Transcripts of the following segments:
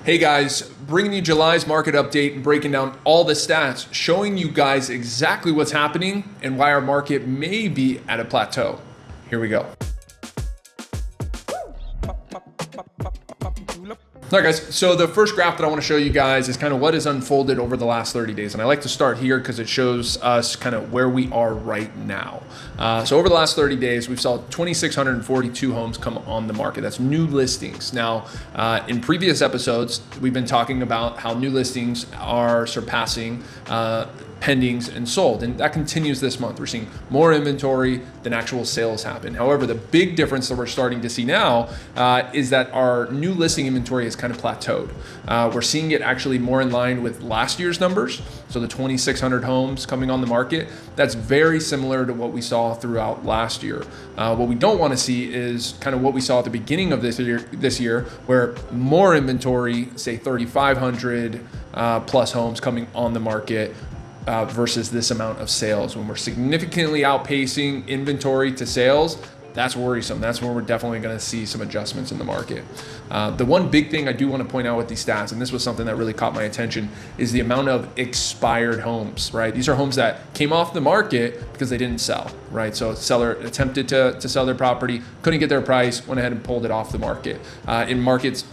Hey guys, bringing you July's market update and breaking down all the stats, showing you guys exactly what's happening and why our market may be at a plateau. Here we go. All right guys, so the first graph that I want to show you guys is kind of what has unfolded over the last 30 days. And I like to start here because it shows us kind of where we are right now. So over the last 30 days, we've saw 2,642 homes come on the market. That's new listings. Now, in previous episodes, we've been talking about how new listings are surpassing pendings and sold, and that continues this month. We're seeing more inventory than actual sales happen. However, the big difference that we're starting to see now is that our new listing inventory has kind of plateaued. We're seeing it actually more in line with last year's numbers. So the 2,600 homes coming on the market, that's very similar to what we saw throughout last year. What we don't want to see is kind of what we saw at the beginning of this year, where more inventory, say 3,500 plus homes coming on the market, versus this amount of sales. When we're significantly outpacing inventory to sales, that's worrisome. That's where we're definitely going to see some adjustments in the market. The one big thing I do want to point out with these stats, and this was something that really caught my attention, is the amount of expired homes, right? These are homes that came off the market because they didn't sell, right? So a seller attempted to sell their property, couldn't get their price, went ahead and pulled it off the market. In markets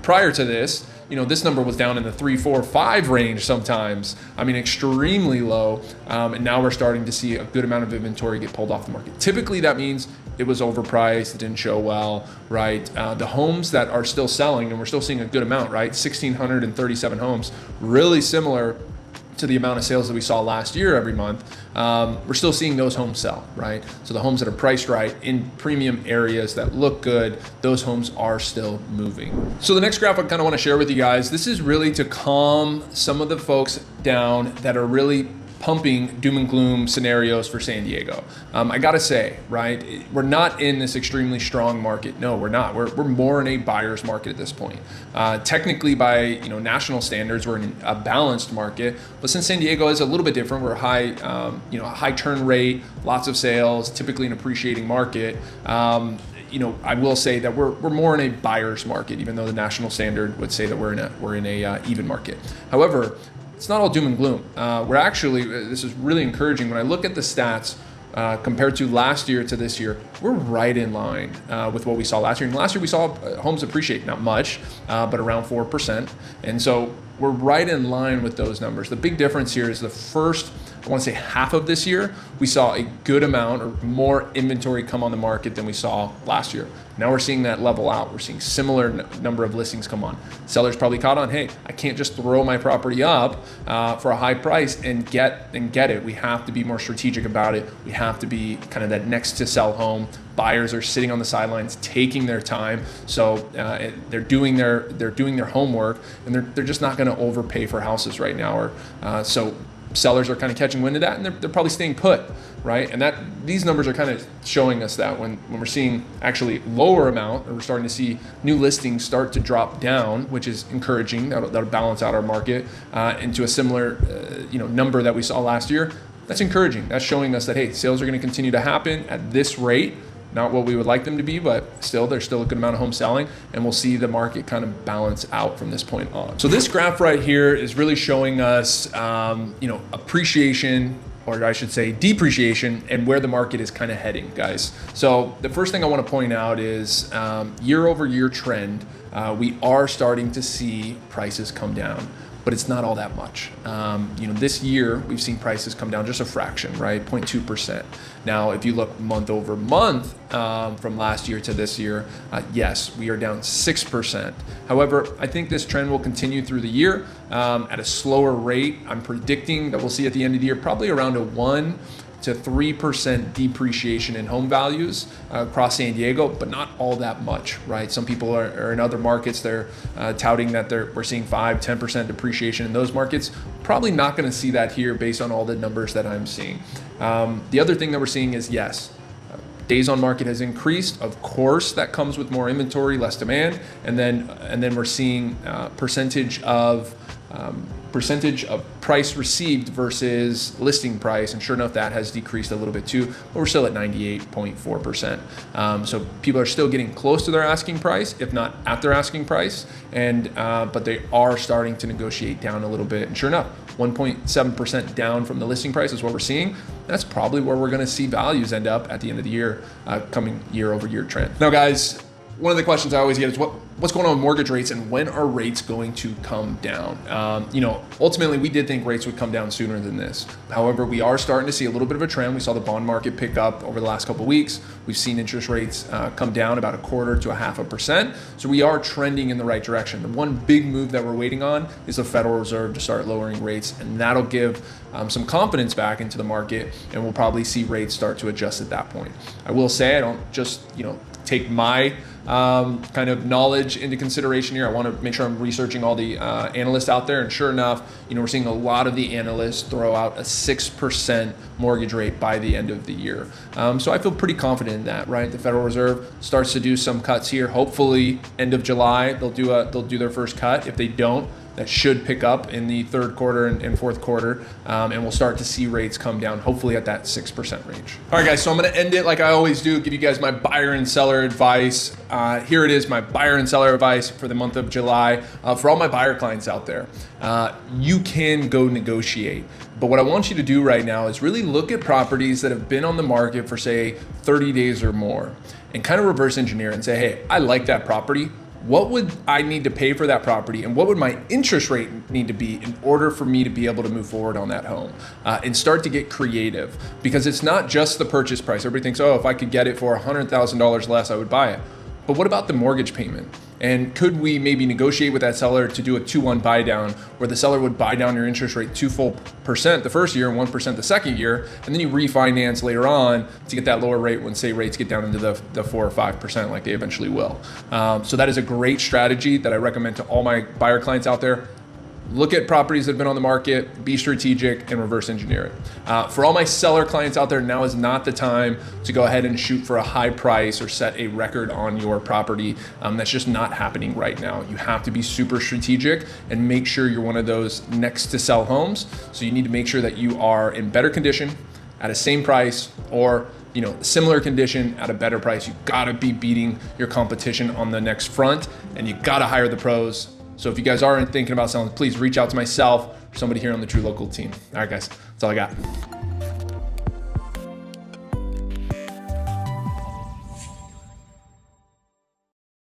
prior to this, this number was down in the 3, 4, 5 range sometimes. I mean, extremely low. And now we're starting to see a good amount of inventory get pulled off the market. Typically, that means it was overpriced, it didn't show well, right? The homes that are still selling, and we're still seeing a good amount, right? 1,637 homes, really similar to the amount of sales that we saw last year every month. We're still seeing those homes sell, right? So the homes that are priced right in premium areas that look good, those homes are still moving. So the next graph I kind of want to share with you guys, this is really to calm some of the folks down that are really pumping doom and gloom scenarios for San Diego. I gotta say, right, we're not in this extremely strong market. No, we're not. We're more in a buyer's market at this point. Technically, by national standards, we're in a balanced market. But since San Diego is a little bit different, we're a high turn rate, lots of sales, typically an appreciating market. I will say that we're more in a buyer's market, even though the national standard would say that we're in a even market. However, it's not all doom and gloom. We're actually, this is really encouraging. When I look at the stats compared to last year to this year, we're right in line with what we saw last year. And last year we saw homes appreciate, not much, but around 4%. And so we're right in line with those numbers. The big difference here is the first, I want to say half of this year, we saw a good amount or more inventory come on the market than we saw last year. Now we're seeing that level out. We're seeing similar number of listings come on. Sellers probably caught on, hey, I can't just throw my property up for a high price and get it. We have to be more strategic about it. We have to be kind of that next to sell home. Buyers are sitting on the sidelines, taking their time. So they're doing their homework, and they're just not going to overpay for houses right now. So sellers are kind of catching wind of that, and they're probably staying put, right? And these numbers are kind of showing us that when we're seeing actually lower amount, or we're starting to see new listings start to drop down, which is encouraging. That'll balance out our market into a similar number that we saw last year. That's encouraging. That's showing us that, hey, sales are going to continue to happen at this rate. Not what we would like them to be, but still, there's still a good amount of homes selling, and we'll see the market kind of balance out from this point on. So this graph right here is really showing us, appreciation, or I should say depreciation, and where the market is kind of heading, guys. So the first thing I want to point out is year over year trend. We are starting to see prices come down, but it's not all that much. This year we've seen prices come down just a fraction, right? 0.2%. Now, if you look month over month from last year to this year, yes, we are down 6%. However, I think this trend will continue through the year at a slower rate. I'm predicting that we'll see at the end of the year probably around a 1 to 3% depreciation in home values across San Diego, but not all that much, right? Some people are in other markets, they're touting that we're seeing 5-10% depreciation in those markets. Probably not going to see that here based on all the numbers that I'm seeing. The other thing that we're seeing is, yes, days on market has increased. Of course, that comes with more inventory, less demand, and then we're seeing percentage of percentage of price received versus listing price, and sure enough, that has decreased a little bit too, but we're still at 98.4%. So people are still getting close to their asking price, if not at their asking price, and but they are starting to negotiate down a little bit. And sure enough, 1.7% down from the listing price is what we're seeing. That's probably where we're going to see values end up at the end of the year, coming year-over-year trend. Now, guys, one of the questions I always get is what's going on with mortgage rates and when are rates going to come down? Ultimately, we did think rates would come down sooner than this. However, we are starting to see a little bit of a trend. We saw the bond market pick up over the last couple of weeks. We've seen interest rates come down about 1/4 to 0.5%. So we are trending in the right direction. The one big move that we're waiting on is the Federal Reserve to start lowering rates, and that'll give some confidence back into the market, and we'll probably see rates start to adjust at that point. I will say I don't just take my kind of knowledge into consideration here. I want to make sure I'm researching all the analysts out there, and sure enough, we're seeing a lot of the analysts throw out a 6% mortgage rate by the end of the year. So I feel pretty confident in that, right? The Federal Reserve starts to do some cuts here. Hopefully, end of July, they'll do their first cut. If they don't, that should pick up in the third quarter and fourth quarter, and we'll start to see rates come down, hopefully at that 6% range. All right, guys, so I'm gonna end it like I always do, give you guys my buyer and seller advice. Here it is, my buyer and seller advice for the month of July. For all my buyer clients out there, you can go negotiate. But what I want you to do right now is really look at properties that have been on the market for, say, 30 days or more, and kind of reverse engineer and say, hey, I like that property. What would I need to pay for that property, and what would my interest rate need to be in order for me to be able to move forward on that home, and start to get creative, because it's not just the purchase price. Everybody thinks, oh, if I could get it for $100,000 less, I would buy it. But what about the mortgage payment? And could we maybe negotiate with that seller to do a 2-1 buy down, where the seller would buy down your interest rate 2 full percent the first year and 1% the second year, and then you refinance later on to get that lower rate when, say, rates get down into the 4 or 5% like they eventually will. So that is a great strategy that I recommend to all my buyer clients out there. Look at properties that have been on the market, be strategic, and reverse engineer it. For all my seller clients out there, now is not the time to go ahead and shoot for a high price or set a record on your property. That's just not happening right now. You have to be super strategic and make sure you're one of those next to sell homes. So you need to make sure that you are in better condition at a same price, or similar condition at a better price. You gotta be beating your competition on the next front, and you gotta hire the pros. So if you guys are thinking about selling, please reach out to myself or somebody here on the True Local team. All right, guys, that's all I got.